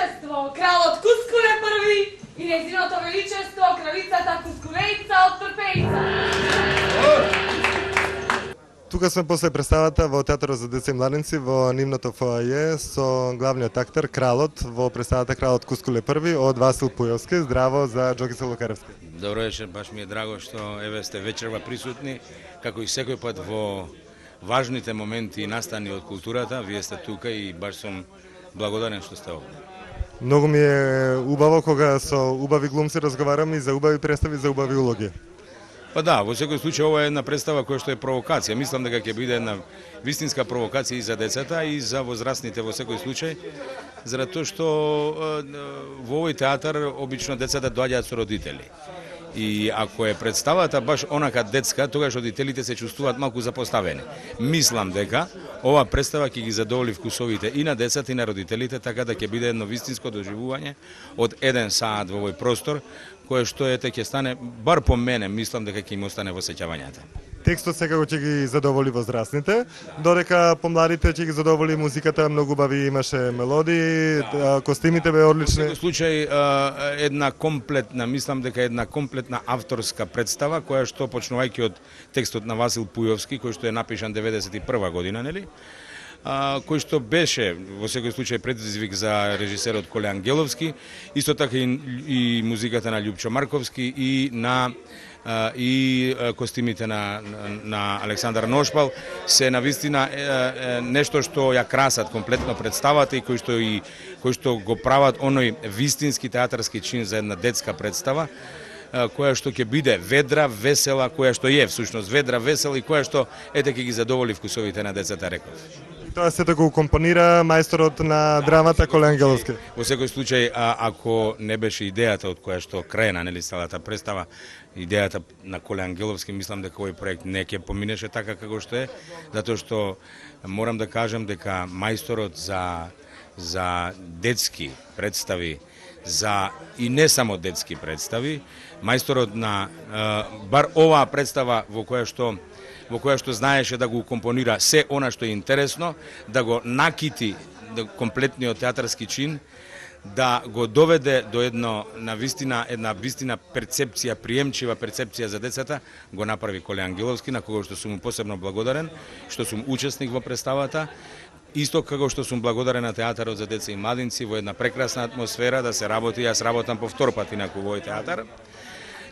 величество, кралот Кускуле први и неziното величество, кралицата Кускулејца од Трпејца. Тука сме после представата во Театарот за деца и младенци во нивното фоаје со главниот актер Кралот во представата Кралот Кускуле први од Васил Пујовски. Здраво за Џокица Лукаревски. Добро вечер, баш ми е драго што еве сте вечерва присутни, како и секој пат во важните моменти и настани од културата. Вие сте тука и баш сум благодарен што сте овде. Многу ми е убаво кога со убави глумци разговараме и за убави представи, за убави улоги. Па да, во секој случај ова е една представа која што е провокација. Мислам дека ќе биде една вистинска провокација и за децата и за возрастните во секој случај, заради тоа што во овој театар обично децата доаѓаат со родители. И ако е представата баш онака детска, тогаш родителите се чувствуваат малку запоставени. Мислам дека ова представа ќе ги задоволи вкусовите и на децата и на родителите, така да ќе биде едно вистинско доживување од 1 саат во овој простор, кое што ќе стане, бар по мене, мислам дека ќе им остане во сеќавањата. Текстот секако ќе ги задоволи возрастните, додека помладите ќе ги задоволи музиката, многу убави имаше мелодии, костимите беа одлични. Во секој случај една комплетна, мислам дека една комплетна авторска представа која што почнувајќи од текстот на Васил Пујовски, кој што е напишан 91 година, нели? Кој што беше во секој случај предизвик за режисерот Коле Ангеловски, исто така и музиката на Љупчо Марковски и костимите на Александар Ношпал се навистина нешто што ја красат комплетно представата и кој што го прават оној вистински театарски чин за една детска представа, која што ќе биде ведра, весела, која што е всушност ведра, весела и која што ќе ги задоволи вкусовите на децата, реков. Тоа сето го компонира мајсторот на драмата Коле Ангеловски. Во секој случај, ако не беше идејата од која што крена, нели, целата представа, идејата на Коле Ангеловски, мислам дека овој проект не ќе поминеше така како што е, затоа што морам да кажам дека мајсторот за детски представи, и не само детски представи, мајсторот на бар оваа представа во која што знаеше да го компонира се она што е интересно, да го накити комплетниот театарски чин, да го доведе до една вистина перцепција, приемчива перцепција за децата, го направи Коле Ангеловски, на кого што сум му посебно благодарен, што сум учесник во представата. Исто како што сум благодарен на Театарот за деца и младинци во една прекрасна атмосфера да се работи, јас работам по втор пат инаку во овој театар.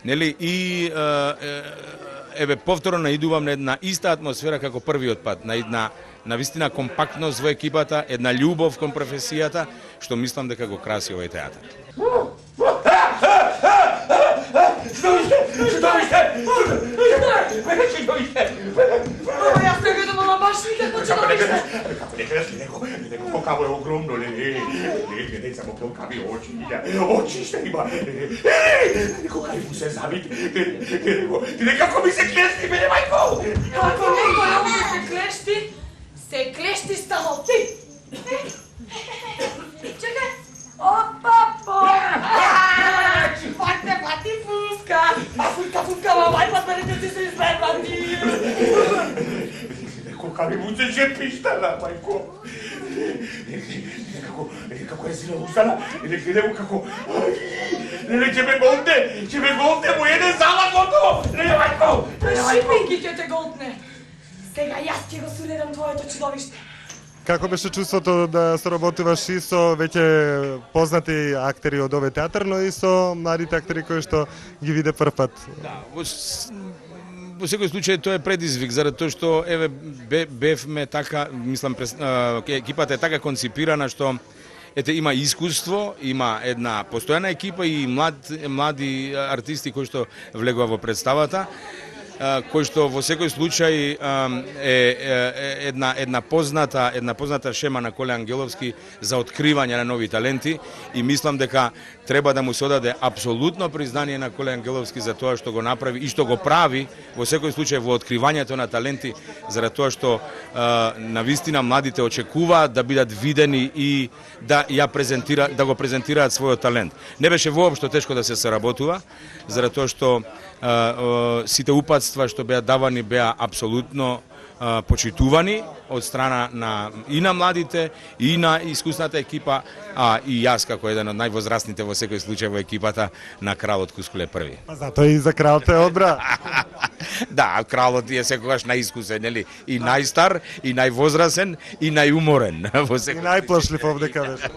Нели, и еве повторно наидувам на една иста атмосфера како првиот пат, на вистина компактност во екипата, една љубов кон професијата, што мислам дека го краси овој театар. Јас не гледам, ама баш никако чудовиште. Како е огромно, не само полкави очи ще има. Кога му се завити, како ми се клешти, бе, мајко! Ако некој овде се клешти само ти. Чекај. Опа-по! Фати фуска! Фуска, мамај, патмарите си се измервати! Кога ми му се жепиштана, мајко! Како е сила устана, гледам како... Ќе ме голте, му еде зала готово! Мајко! Шипинки ќе те голтне! Сега јас ќе го сулирам твоето чудовиште. Како беше чувството да соработуваш и со веќе познати актери од овој театар, но и со младите актери кои што ги виде прв пат? Да, во секој случај тоа е предизвик, заради тоа што еве бевме така, мислам, екипата е така конципирана што има искуство, има една постојана екипа и млади артисти кои што влегува во представата, кој што во секој случај е една позната шема на Коле Ангеловски за откривање на нови таленти и мислам дека треба да му се одаде апсолутно признание на Коле Ангеловски за тоа што го направи и што го прави во секој случај во откривањето на таленти, заради тоа што навистина младите очекуваат да бидат видени и да го презентираат својот талент. Не беше воопшто тешко да се соработува, заради тоа што сите упатства што беа давани беа апсолутно почитувани од страна и на младите, и на искусната екипа, а и јас како еден од највозрастните во секој случај во екипата на Кралот Кускуле први. Па затоа и за кралот е одбра. Да, кралот е секогаш најискусен, нели? И најстар, и највозрасен, и најуморен во И секој. најплашлив овдека беше.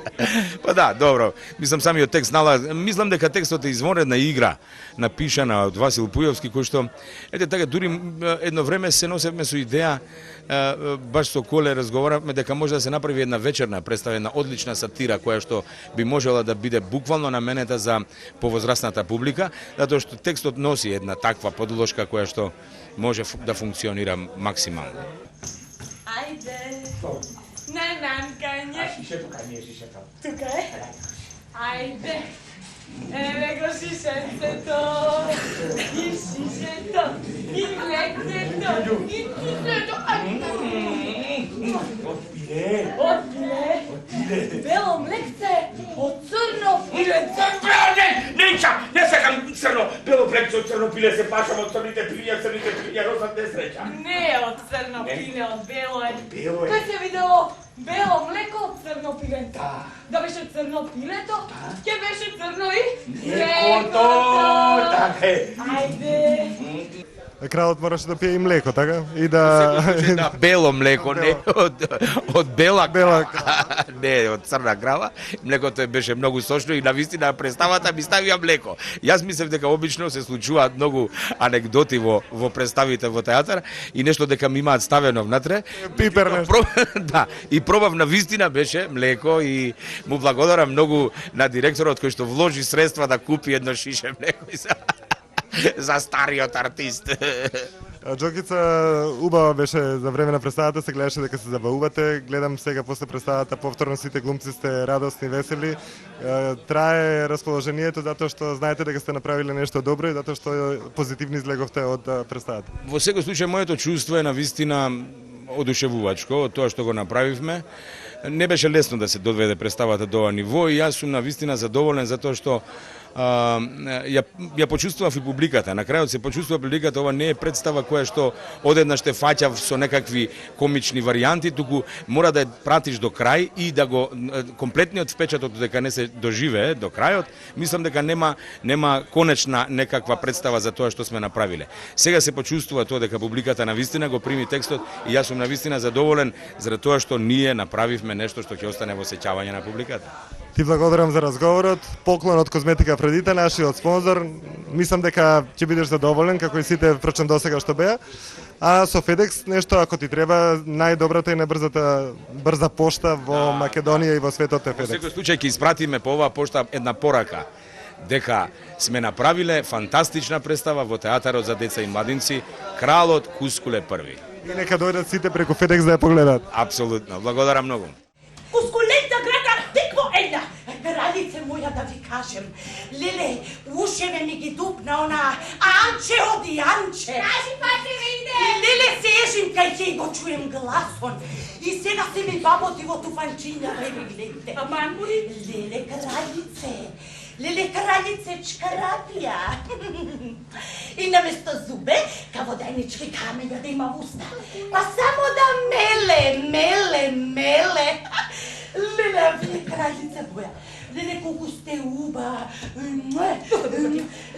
Па да, добро. Мислам самиот текст мислам дека текстот е извонредна игра напишана од Васил Пујовски, кој што ете така дури едно време се носевме со идеја, баш со Коле разговаравме дека може да се направи една вечерна представа, една одлична сатира која што би можела да биде буквално наменета за повозрастната публика, затоа што текстот носи една таква подложка која што може да функционира максимално. Ајде. На намкање. Шишето. Тука е. Ајде. Еве го шишенцето. И шишето. И млекцето. И цуцето. Отпиле. Отпиле. Бело млекце. Од црно пилеце. Не сакам црно, бело плекцо, црно пиле, се пашам од црните пилја, розат несреќа. Не е од црно пиле, од бело е. Бело е. Кај се видело бело млеко од црно пиле? Да. Да беше црно пилето, ќе беше црно и Млекото, така е. Ајде. Кралот мораше да пие и млеко, така? И да... Да, бело млеко, не од бела Бела не, од црна крава. Млекото беше многу сочно и навистина представата ми ставија млеко. Јас мислев дека обично се случуваат многу анегдоти во представите во театар и нешто дека ми имаат ставено внатре. Пипер нешто. Да, и пробав навистина беше млеко и му благодарам многу на директорот кој што вложи средства да купи едно шише млеко за стариот артист. Джокица убава беше за време на представата, се гледаше дека се забавувате. Гледам сега после представата повторно сите глумци сте радосни, весели. Трае расположението затоа што знаете дека сте направиле нешто добро и затоа што позитивни излеговте од представата. Во секој случај моето чувство е навистина одушевувачко од тоа што го направивме. Не беше лесно да се доведе представата до ова ниво и јас сум навистина задоволен затоа што ја почувствував и публиката. На крајот се почувствува публиката, ова не е представа која што одеднаш те фаќа со некакви комични варијанти, туку мора да ја пратиш до крај и да го комплетниот впечаток дека не се доживее до крајот. Мислам дека нема конечна некаква представа за тоа што сме направиле. Сега се почувствува тоа дека публиката навистина го прими текстот и јас сум навистина задоволен заради тоа што ние направивме нешто што ќе остане во сеќавање на публиката. Ти благодарам за разговорот. Поклон од Козметика Афродита, нашиот спонзор. Мислам дека ќе бидеш задоволен, како и сите впрочем досега што беа. А со FedEx нешто ако ти треба, најдобрата и брза пошта во Македонија и во светот е Во FedEx. секој случај ќе испратиме по оваа пошта една порака дека сме направиле фантастична представа во театарот за деца и младинци Кралот Кускуле први. И нека дојдат сите преку FedEx да ја погледаат. Апсолутно. Благодарам многу. Кускулета града, текво една. Кралице моја да ви кажем, леле, ушеве ми ги дупна она Анче оди Анче. Кажи па се виде. Леле, сежим кај ќе го чуем гласон. И сега се ми баботи во туфанчиња, леле, гледате. А мамури? Леле, кралице. Леле, кралице чкарапија. И наместо зубе, каводајнички камења да има в уста. Па само да меле. Леле, вие кралица моја. Леле, колку сте уба.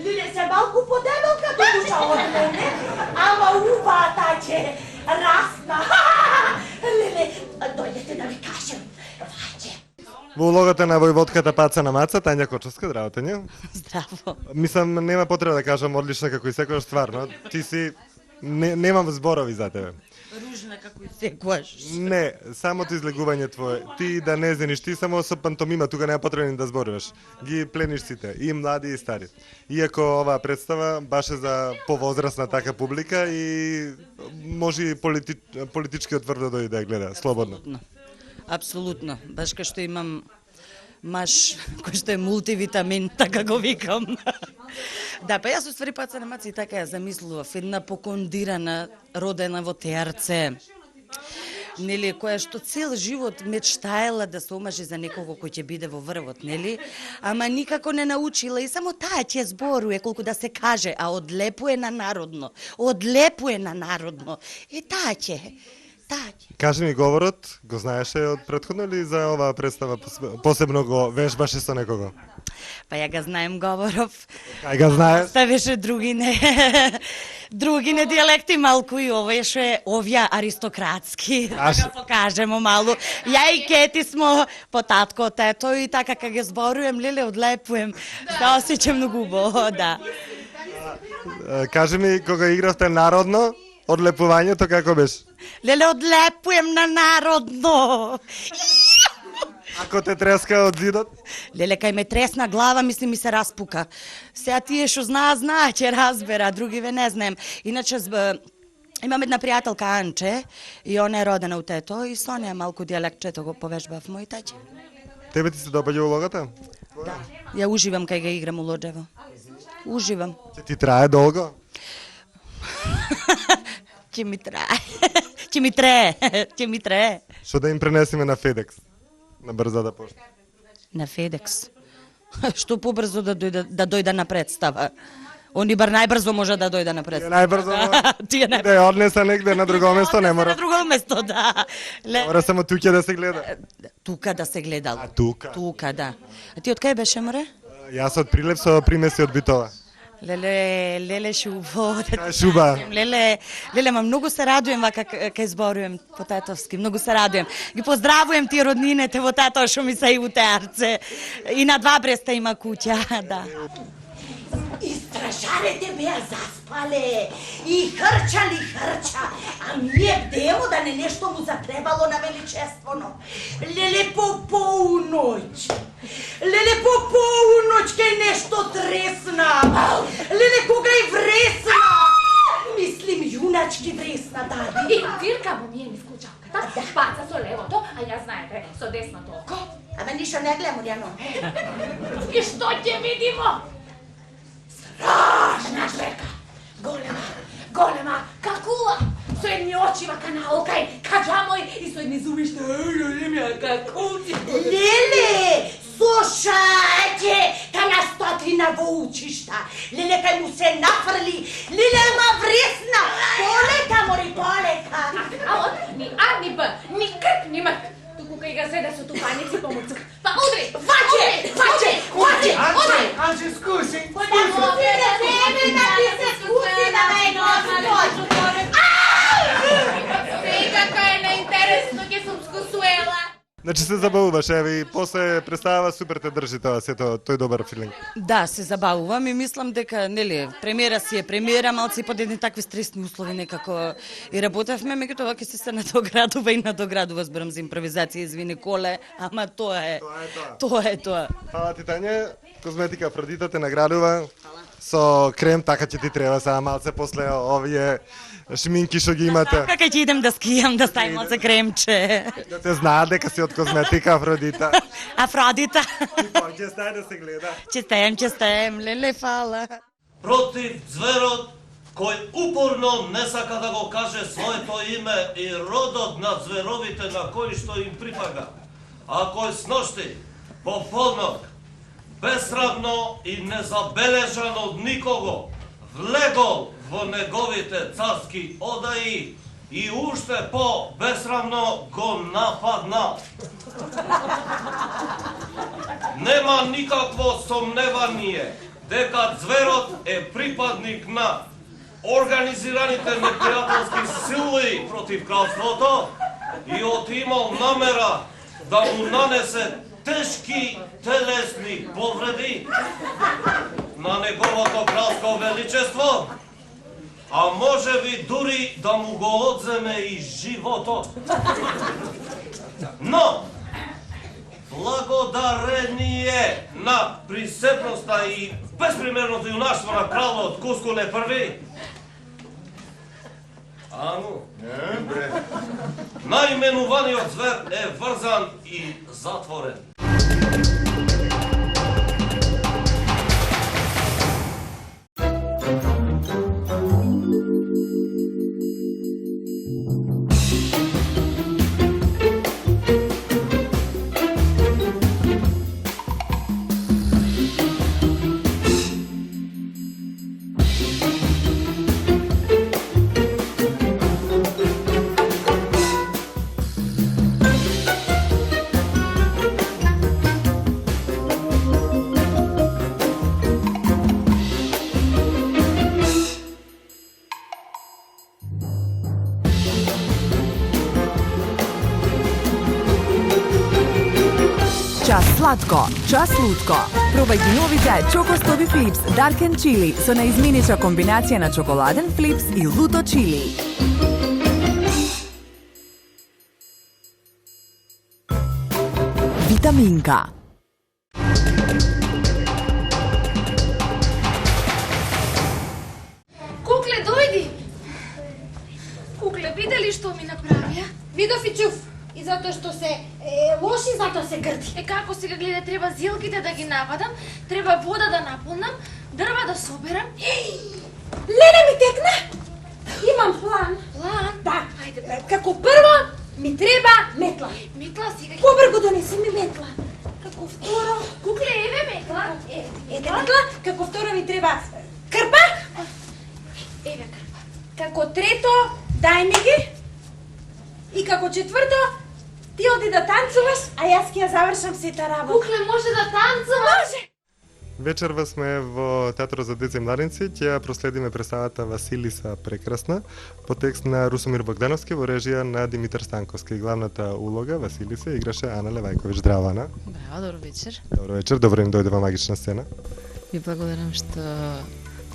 Леле, се малку подебелка до душа од мене, ама уба, таче, расна. Леле, дојдете да ви кажем. Ваќе. Во улогата на војводката Паца на Маца, Тања Кочовска, здраво Тања. Здраво. Мислам, нема потреба да кажам одлична како и секојаш, стварно. Ти си... немам зборови за тебе. Ружна како и секојаш. Не, самото излегување твое. Ти да не зениш, ти само со пантомима, тука нема потребно да зборуваш. Ги плениш сите, и млади и стари. Иако оваа представа баш е за повозрастна така публика и може и политички отврдо да ја гледа, слободно. Апсолутно. Баш кај што имам маж кој што е мултивитамин, така го викам. Да, па јас уствари Паца на Маца и така ја замислував, една покондирана, родена во Теарце, нели, која што цел живот мечтаела да се омажи за некого кој ќе биде во врвот, нели? Ама никако не научила и само таа ќе зборува колку да се каже, а одлепува на народно. Одлепува на народно. Таа ќе стаѓа. Кажи ми, говорот го знаеше од претходно или за оваа представа посебно го вежбаше со некого? Па ја га знаем говоров. Кај го знаеш? Ставеше други не дијалекти малку и овоеше овја аристократски. Да го кажемо малу. Ја и Кети смо по татко, тето и така кога ги зборувам, леле одлепувам. Се осеќам многу убаво, да. Кажи ми, кога игравте народно, одлепувањето како беше? Леле одлепувам на народно. Ако те треска од зидот? Леле, кај ме тресна глава, мисли ми се распука. Сега тие што знаа, ќе разбера, другиве не знаем. Иначе, имам една пријателка Анче, и она е родена у тето, и со неја малку дијалектчето го повежбав мој таќе. Тебе ти се допаѓа улогата? Да. Ја уживам кај га играм у Лоџево. Уживам. Ќе ти трае долго? Ќе ми трае. Што да им пренесеме на FedEx? На брзата пошта. На FedEx. Што побрзо да дојда на представа. Они бар најбрзо може да дојде на представа. Најбрзо? Тие Да ја однеса негде на друго место, не мора. На друго место, да. Мора само тука да се гледа. Тука да се гледал. А тука? Тука, да. А ти од кај беше, море? Јас од Прилеп со примеси од Битова. Леле шубо. Шуба. Леле, ма многу се радуjem вака кај зборувам по татовски, многу се радуjem. Ги поздравувам тие роднините во тато што ми се и у Теарце. И на Два Бреста има куќа, да. И стражарите беа заспале, и хрчали, а ние бдеемо да не нешто му затребало на величествено. Леле по полноќ кај нешто тресна, леле кога и вресна, мислим јуначки вресна, дали. И Вирка му ми е низ кучалката, баца со левото, а ја знаете, со десното око. Абе ништо не гледам, Орјано. И што ќе видимо? Страшна зверка, голема, какула, со едни очи вака наокај, каџамој и со едни зубишта, какулци. Леле, слушајте, та на стотина во учишта, леле кај му се нафрли, леле ма вресна, полека, мори, полека. А од ни А, ни Б, ни К, ни М. Туку кај га седа со тупаници по муцук. Па удри! Ваќе! Удри! Анче, скуси! Сега кај е наинтересно ќе сум скусуела. Значи се забавуваш, еве и после представава супер те држи тоа, сето тој добар филинг. Да, се забавувам и мислам дека, нели, премиера си е премиера, малци под едни такви стресни услови некако и работевме, меѓутоа ќе се надоградува и надоградува, зборам за импровизација, извини Коле, ама тоа е. Фала ти, Тања, козметика Афродита те наградува со крем, така ќе ти треба сега малце после овие шминки што ги имате. Така ќе идем да скијам, да ставим малце кремче. Да те знаат дека си од козметика Афродита. Афродита. Ќе стај да се гледа. Ќе стаем, леле, фала. Против зверот кој упорно не сака да го каже своето име и родот на зверовите на кои што им припага. А кој сношти, по полнок, безсрамно и незабележан од никого, влегол во неговите царски одаи и уште по безсрамно го нападна. Нема никакво сомневание дека зверот е припадник на организираните непријателски сили против кралството и отимал намера да му нанесе тешки телесни повреди на неговото кралско величество, а може би дури да му го одземе и животот. Но, благодарение на присепноста и безпримерното юнаштво на кралот Кускуле први, наименуваниот звер е врзан и затворен. Час сладко, час лутко. Пробај ги новите Choco Stobi Flips Dark and Chili со наизменича комбинација на чоколаден флипс и луто чили. Витаминка. Кукле, дојди! Кукле, виде ли што ми направија? Видов и чув. И затоа што се лоши, затоа се грди. Како сега гледа, треба зилките да ги нападам, треба вода да наполнам, дрва да соберам. Леле ми текна! Имам план. План? Да. Ајде, бе. Како прво ми треба метла. Метла сега. Побрго донеси ми метла. Како второ... Кукле, еве метла. Метла. Како второ ми треба крпа. Еве крпа. Како трето, дај ми ги. И како четврто, ти оди да танцуваш, а јас ќе ја завршам сета работа. Кукле, може да танцува? Може! Вечерва сме во Театрот за деца и младенци, ќе ја проследиме представата Василиса Прекрасна по текст на Русомир Богдановски во режија на Димитар Станковски. Главната улога Василиса играше Ана Левајковиќ. Здраво, Ана. Браво, добро вечер. Добро вечер, добро им дојде во магична сцена. Ви благодарам што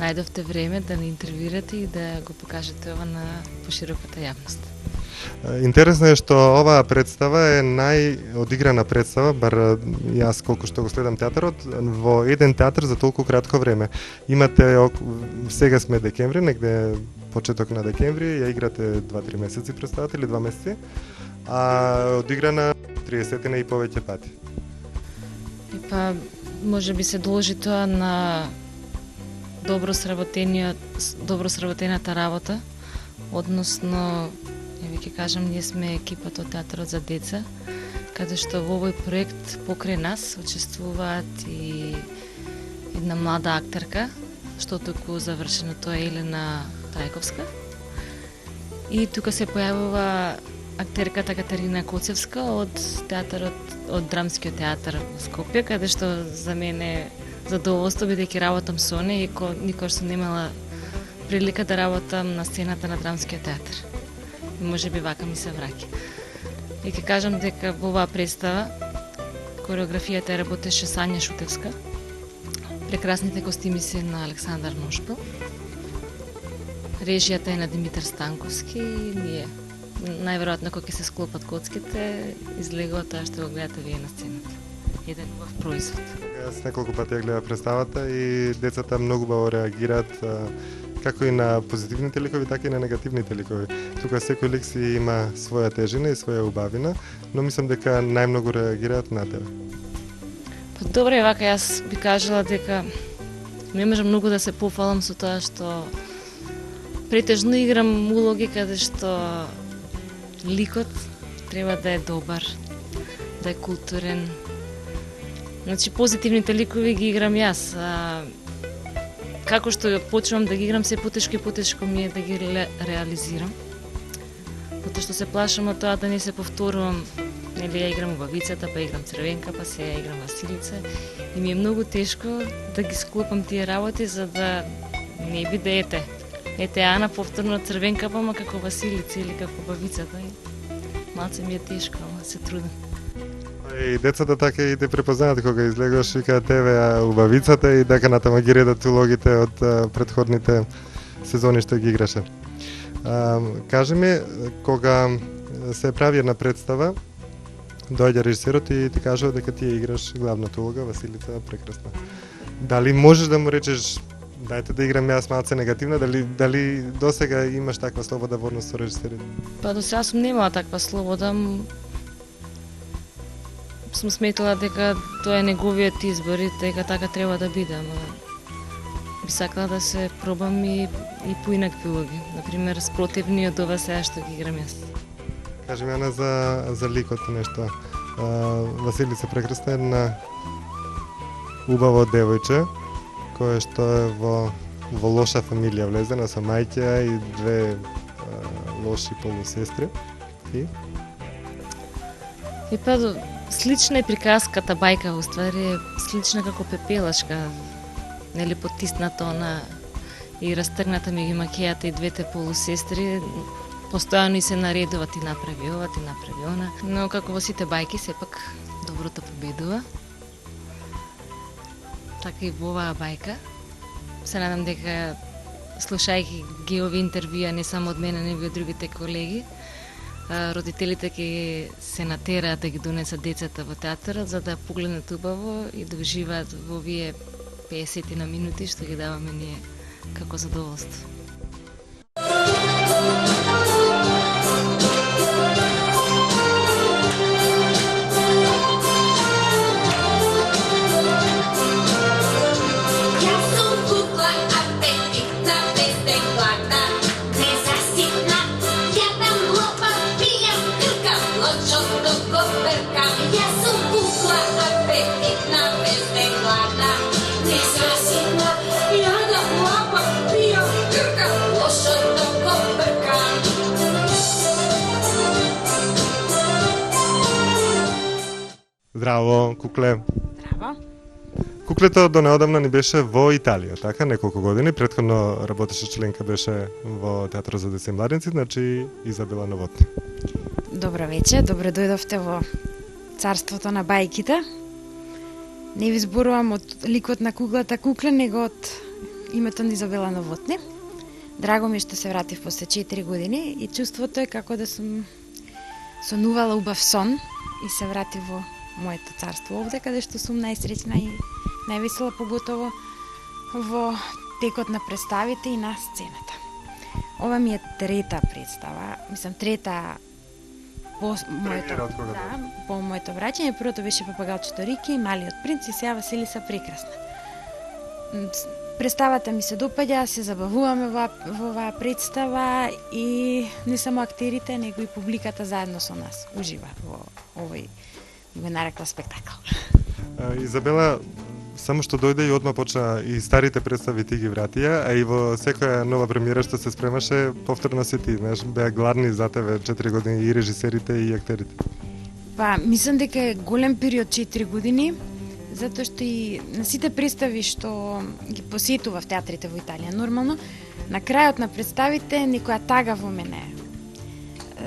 најдовте време да ни интервјуирате и да го покажете ова на пошироката јавност. Интересно е што оваа представа е најодиграна представа, бар јас колку што го следам театарот, во еден театар за толку кратко време. Имате, сега сме декември, негде почеток на декември, ја играте 2-3 месеци представата или 2 месеци, а одиграна 30 и повеќе пати. И па, може би се должи тоа на добро сработената работа, односно, ја ќе кажам, ние сме екипата од Театарот за деца, каде што во овој проект покрај нас учествуваат и една млада актерка, што току завршена, тоа е Елена Трајковска. И тука се појавува актерката Катерина Коцевска од театарот, од Драмскиот театар во Скопје, каде што за мене задоволство, бидејќи работам со неја, иако никош сум немала прилика да работам на сцената на Драмскиот театар. И може би вака ми се враќа. И ќе кажам дека во оваа представа кореографијата работеше Сања Шутевска, прекрасните костими се на Александар Ношпел, режијата е на Димитар Станковски и ние најверојатно кога ќе се склопат коцките, излегува тоа што го гледате вие на сцената. Еден убав производ. Јас неколку пати ја гледав представата и децата многу убаво реагираат, како и на позитивните ликови, така и на негативните ликови. Тука секој лик си има своја тежина и своја убавина, но мислам дека најмногу реагираат на тебе. Па добре, вака јас би кажала дека не можам многу да се пофалам со тоа што претежно играм улоги каде што ликот треба да е добар, да е културен. Значи, позитивните ликови ги играм јас. Како што почнувам да ги играм, се потешко ми е да ги реализирам. Потоа што се плашам од тоа да не се повторувам. Нели, ја играм убавицата, па играм Црвенка, па се ја играм Василица. И ми е многу тешко да ги склопам тие работи, за да не биде ете Ана повторно Црвенка, па како Василица или како убавицата. Малце ми е тешко, ама се трудам. И децата така и те препознаат кога излегаш и кај тебе убавицата и дека натаму ги редат улогите од претходните сезони што ги играше. Кажи ми, кога се прави една представа, доаѓа режисерот и ти кажува дека ти ја играш главната улога, Василица Прекрасна. Дали можеш да му речеш дајте да играм јас малце негативна, дали досега имаш таква слобода во однос со режисерите? Па до сега сум немала таква слобода. Сум сметала дека тоа е неговиот избор и дека така треба да биде, ама би сакала да се пробам и поинакви улоги. Например, спротивни од ова сега што ги играм јас. Кажи ми, Ана, за ликот нешто. Василица Прекрасна е една убаво девојче, кое што е во лоша фамилија влезена со мајќа и две лоши полусестри. И па слична е приказката бајка, уствари е слична како пепелашка, нели потисната она и растргната меѓу макејата и двете полусестри, постојано и се наредува, ти направи ова, ти направи она, но како во сите бајки сепак доброто победува. Така и во оваа бајка. Се надам дека слушајќи ги ови интервјуа не само од мене, него и од другите колеги, родителите ќе се натераат да ги донесат децата во театарот за да погледнат убаво и да уживаат во овие 50 на минути што ги даваме ние како задоволство. Здраво, Кукле. Здраво. Куклето до неодамна ни беше во Италија, така, неколку години. Претходно работеше членка, беше во Театарот за деца и младенци, значи Изабела Новотни. Добро вечер, добро дојдовте во царството на бајките. Не ви зборувам од ликот на куклата Кукле, него од името на Изабела Новотни. Драго ми е што се вратив после 4 години и чувството е како да сум сонувала убав сон и се вратив во моето царство овде, каде што сум најсреќна и највесела, поготово во текот на представите и на сцената. Ова ми е трета представа, трета по моето, по моето враќање. Првото беше Папагалчето Рики и Малиот принц и сега Василиса Прекрасна. Представата ми се допаѓа, се забавуваме во оваа представа и не само актерите, него и публиката заедно со нас ужива во овој, го нарекла, спектакл. Изабела, само што дојде и одма почна и старите представи ти ги вратија, а и во секоја нова премиера што се спремаше, повторно се ти, знаеш, беа гладни за тебе 4 години и режисерите и актерите. Па, мислам дека е голем период 4 години, затоа што и на сите представи што ги посетував театрите во Италија, нормално, на крајот на представите некоја тага во мене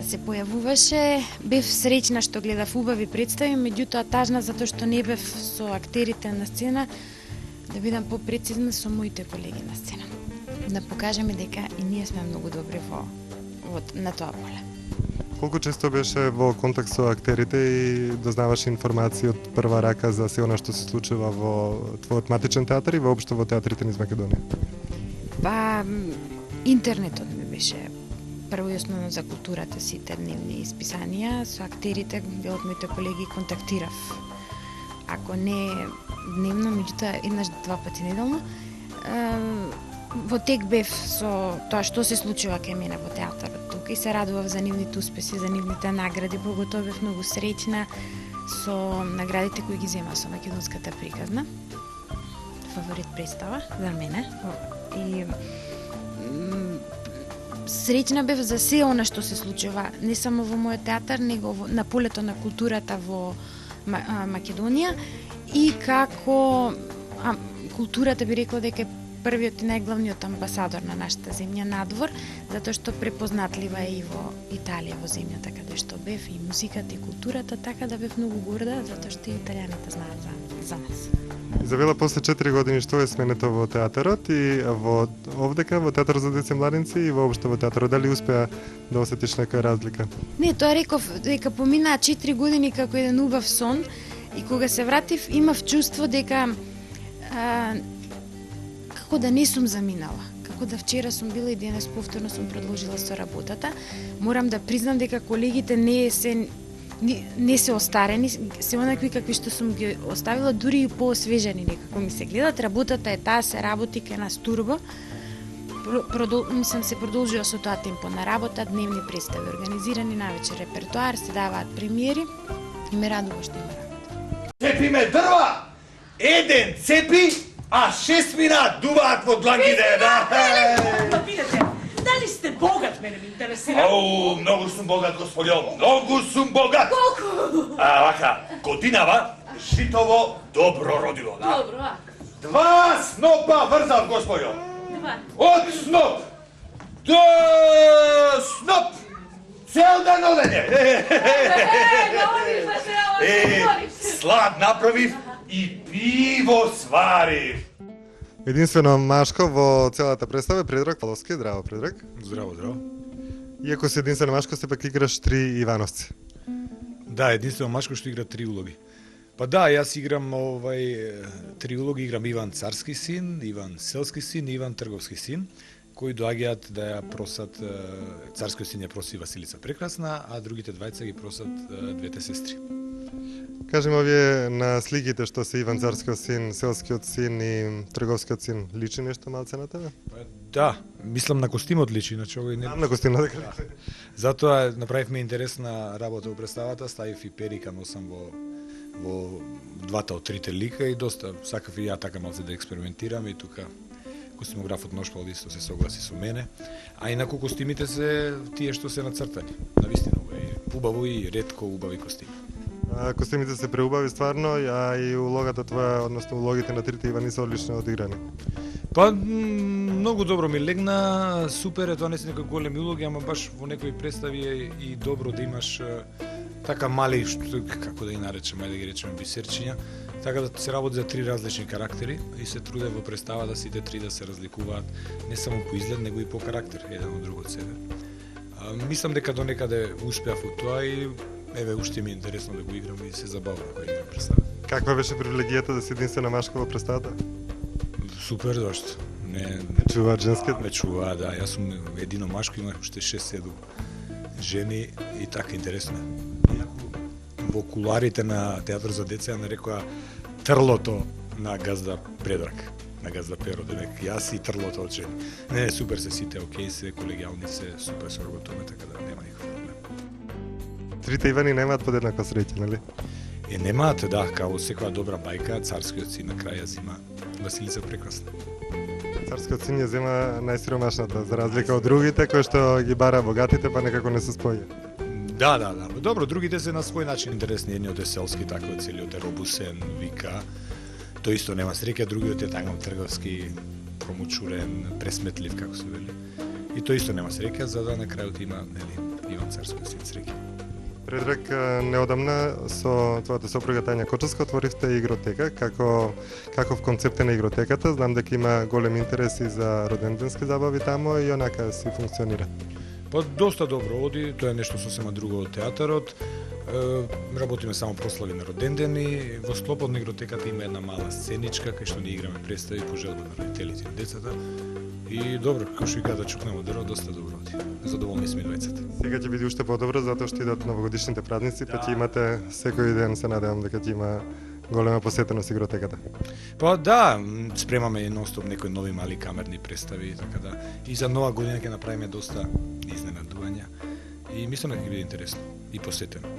се појавуваше. Бев среќна што гледав убави представи, меѓутоа тажна затоа што не бев со актерите на сцена, да бидам попрецизна, со моите колеги на сцена. Да покажеме дека и ние сме многу добри на тоа поле. Колку често беше во контакт со актерите и дознаваш информации од прва рака за се она што се случува во твојот матичен театар и воопшто во театрите низ Македонија? Па, интернетот ми беше прво и основно за културата, сите дневни исписанија. Со актерите, дел од моите колеги, контактирав. Ако не дневно, меѓутоа еднаш-два пати неделно. Во тек бев со тоа што се случува кај мене во театарот тука и се радував за нивните успеси, за нивните награди. Поготово бев многу среќна со наградите кои ги зема со македонската приказна. Фаворит представа за мене. И среќна бев за се она што се случува, не само во мојот театар, него на полето на културата во Македонија и како културата би рекла дека е првиот и најглавниот амбасадор на нашата земја надвор, затоа што препознатлива е и во Италија, во земјата каде што бев, и музиката и културата, така да бев многу горда, затоа што и италијаните знаат за нас. Изабела, после 4 години што е сменето во театарот и овдека во Театарот за деца и младенци и воопшто во театарот, дали успеа да осетиш некоја разлика? Не, тоа реков дека поминаа 4 години како еден убав сон и кога се вратив имав чувство дека како да не сум заминала, како да вчера сум била и денес повторно сум продолжила со работата. Морам да признам дека колегите не се остарени, се онакви какви што сум ги оставила, дури и поосвежени некако ми се гледат. Работата е таа, се работи кај нас турбо. Мислам се продолжува со тоа темпо на работа, дневни представи организирани, навечер репертоар, се даваат премиери и ме радува што има работа. Цепиме дрва! Еден цепи, а 6 мина дуваат во длангите, да? Па видете, дали сте богат, мене ми интересира. Ау, многу сум богат, господјо, многу сум богат. Колку? Вака, годинава, житово добро родило, да? Добро, 2 снопа врзав, господјо. 2. Од сноп до сноп, цел ден одење. слад направив и пиво сварив. Единствено машко во целата представа е Предраг Павловски. Здраво, Предраг. Здраво, здраво. Иако си единствено машко, сепак играш 3 Ивановци. Да, единствено машко што игра 3 улоги. Па да, јас играм 3 улоги, играм Иван Царски син, Иван Селски син и Иван Трговски син, кои доаѓаат да ја просат, Царскиот син ја проси Василица Прекрасна, а другите двајца ги просат двете сестри. Кажем овие на слигите што се Иван Царскиот син, Селскиот син и Трговскиот син, личи нешто малце на тебе? Да, мислам на костимот личи, иначе овој не... На костимот, дека. Да. Затоа направивме интересна работа во представата, ставив и перика, носам во двата од трите лика и доста сакав и ја така малце да експериментирам и тука костимографот Ношпал исто се согласи со мене. А инаку костимите се тие што се нацртани. Навистина е убаво и ретко убави костими. Костимите се преубави стварно, а и улогата твоја, односно улогите на трите Ивани се одлично одиграни. Па многу добро ми легна, супер е, тоа не се некои големи улоги, ама баш во некои представи е и добро да имаш така мали, како да ги наречеме, да ги речеме бисерчиња, така да се работи за 3 различни карактери и се труде во представа да сите 3 да се разликуваат не само по изглед, него и по карактер, еден од друг од себе. Мислам дека до некаде успеав во тоа и еве уште ми е интересно да го играм и се забавам кога играм представа. Каква беше привилегијата да си единствена машка во представата? Супер, зашто? Не чуваат женскиот? Ме чуваат, да. Јас сум едино машко, имах уште 6-7 жени и така интересно. Во куларите на театар за деца ја нарекоа трлото на газда Предраг, на газда Перо, денек јас и трлото од жени. Не, супер се сите, окей се, колегијални се, супер се работуваме, така да нема никаков проблем. Трите Ивани немаат подеднаква среќа, нели? Немаат, да, као секоја добра бајка, Царскиот син на крај ја зима Василица Прекрасна. Царскиот син ја зема најсиромашната, за разлика од другите кои што ги бара богатите, па некако не се споја. Да. Добро, другите се на свој начин интересни, едниот е селски, така целиот е робусен, вика. Тој исто нема среќа, другиот е така трговски, промучурен, пресметлив, како се вели. И тој исто нема среќа, за да на крајот има, нели, Иван Царскиот син среќа. Предраг, неодамна со твојата сопруга Тања Кочевска отворивте игротека. Каков концепт е на игротеката? Знам дека има голем интерес и за роденденски забави тамо и онака си функционира. Па доста добро оди, тоа е нешто сосема друго од театарот. Работиме само прослави на родендени. Во склопот на игротеката има една мала сценичка кај што ни играме представи по желба на родителите и децата. И добро, како што кажа, чукнемо дрво, доста добро оди. Задоволни сме двајцата. Сега ќе биде уште подобро затоа што идат новогодишните празници, па ќе имате секој ден, се надевам дека ќе има голема посетеност игротеката. Па да, спремаме нонстоп некои нови мали камерни представи, така да и за нова година ќе направиме доста изненадувања и мислам дека ќе биде интересно и посетено.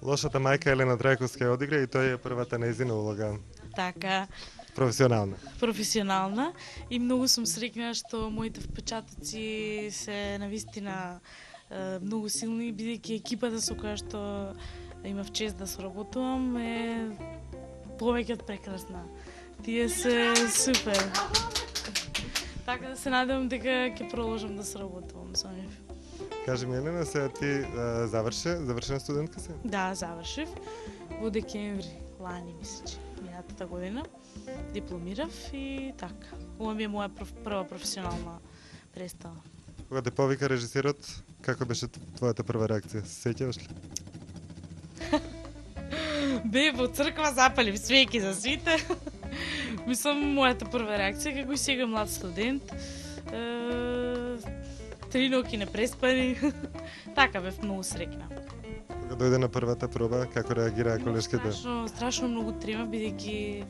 Лошата мајка Елена Трајковска ја одигра и тој е првата нејзина улога. Така. Професионална и многу сум среќна што моите впечатоци се навистина многу силни, бидејќи екипата со која што имав чест да соработувам е повеќе од прекрасна. Тие се супер. Така да се надевам дека ќе продолжам да соработувам со нив. Кажи ми, Елена, сега ти завршена студентка си? Да, завршив во декември лани, мислам, минатата година. Дипломирав и така. Ова ми е моја прва професионална представа. Кога те повика режисерот, како беше твојата прва реакција? Се сеќаваш ли? Бе, во црква запалив свеќи за сите. Мислам, мојата прва реакција, како и сега млад студент. 3 ноќи не преспани. Така бев многу среќна. Кога дојде на првата проба, како реагираа колешките? Страшно многу трема, бидејќи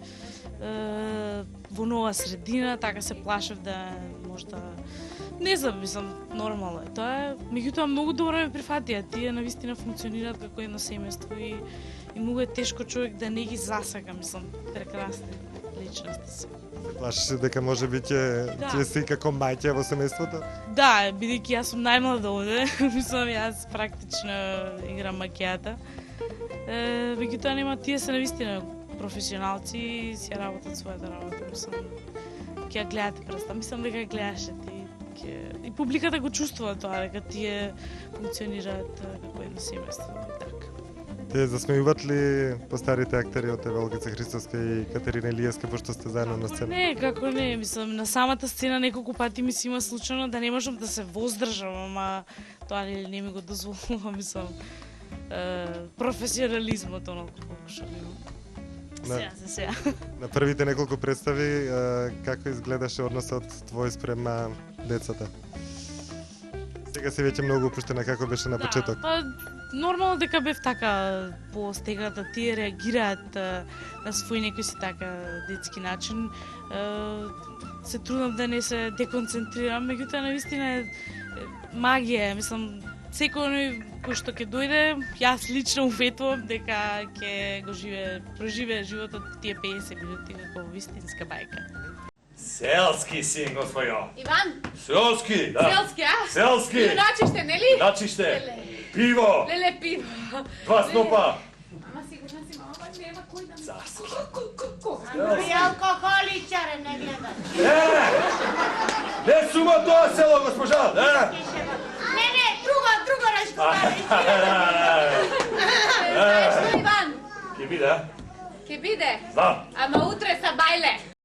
во нова средина, така се плашев да можда не знам, мислам, нормално е. Тоа е, меѓутоа многу добро ме прифатија. Тие навистина функционираат како едно семејство и многу е тешко човек да не ги засака, мислам, прекрасни личности се. Плашеше дека можеби ќе си како мајќа во семејството? Да, бидејќи јас сум најмлада овде, мислам јас практично играм маќијата. Меѓутоа нема, тие се навистина професионалци и си работат својата работа, мислам. Ќе ќе ја гледате представа. Мислам дека ја гледаше ти. И публиката го чувствува тоа, дека тие функционираат како едно семејство и така. Те засмејуват ли постарите актери од Волгица Христовска и Катерина Илиевска, пошто сте заедно на сцена? Не, како не, мислам, на самата сцена неколку пати ми се има случајно да не можам да се воздржам, ама тоа не ми го дозволува, мислам, професионализмот, оно, колку што би. Сега. На првите неколку представи, како изгледаше односот твој спрема децата? Сега си веќе многу опуштена, како беше на почеток? Па, нормално дека бев така постегната, тие реагираат на свој некој си така детски начин. Се трудам да не се деконцентрирам, меѓутоа навистина е магија, мислам, секој кој што ќе дојде, јас лично уветувам дека ќе го проживее животот тие 50 минути како вистинска бајка. Селски син, господјо. Иван? Селски, да. Селски, а? Селски. Или начиште, нели? Начиште. Пиво. Леле, пиво. 2 снопа. Ама сигурна си, мама, па нема кој да ми... Андри алкохоличар, не гледаш. Не сума тоа село, госпожа, Не, друго нешто бари. Знаеш што, Иван? Ќе биде? Ќе биде. Знам. Ама утре са бајле.